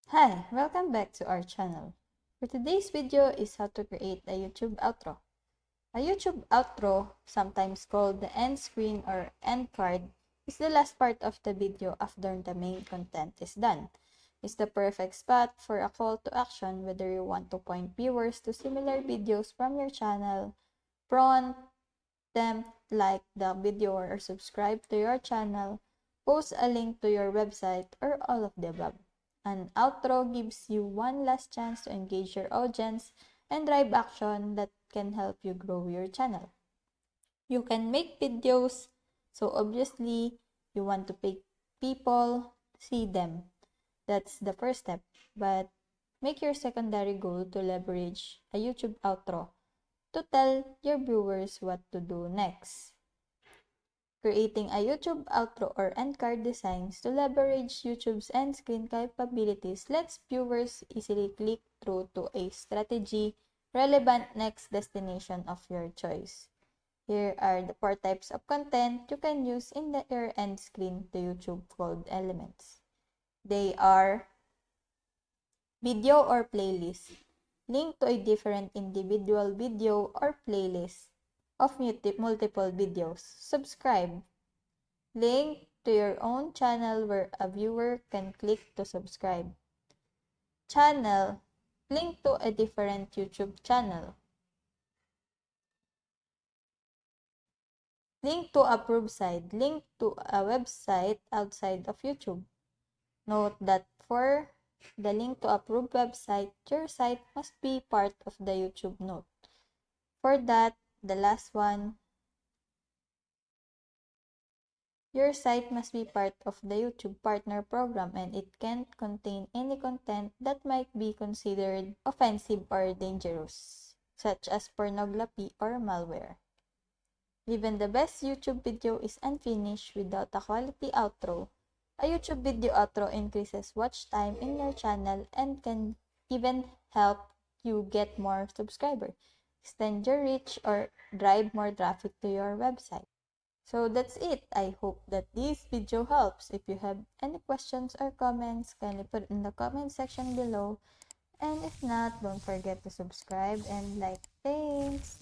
Hi, welcome back to our channel. For today's video is how to create a YouTube outro. A YouTube outro, sometimes called the end screen or end card, is the last part of the video after the main content is done. It's the perfect spot for a call to action whether you want to point viewers to similar videos from your channel, prompt them like the video or subscribe to your channel, post a link to your website, or all of the above. An outro gives you one last chance to engage your audience and drive action that can help you grow your channel. You can make videos, so obviously you want to make people see them. That's the first step, but make your secondary goal to leverage a YouTube outro to tell your viewers what to do next. Creating a YouTube outro or end card designs to leverage YouTube's end screen capabilities lets viewers easily click through to a strategy relevant next destination of your choice. Here are the 4 types of content you can use in your end screen to YouTube called elements. They are video or playlist. Link to a different individual video or playlist of multiple videos. Subscribe. Link to your own channel where a viewer can click to subscribe. Channel. Link to a different YouTube channel. Link to approved site. Link to a website outside of YouTube. Note that for the link to approved website, your site must be part of the YouTube note. For that, the last one, your site must be part of the YouTube Partner Program and it can't contain any content that might be considered offensive or dangerous, such as pornography or malware. Even the best YouTube video is unfinished without a quality outro. A YouTube video outro increases watch time in your channel and can even help you get more subscribers, extend your reach, or drive more traffic to your website. So that's it. I hope that this video helps. If you have any questions or comments, kindly put it in the comment section below. And if not, don't forget to subscribe and like. Thanks!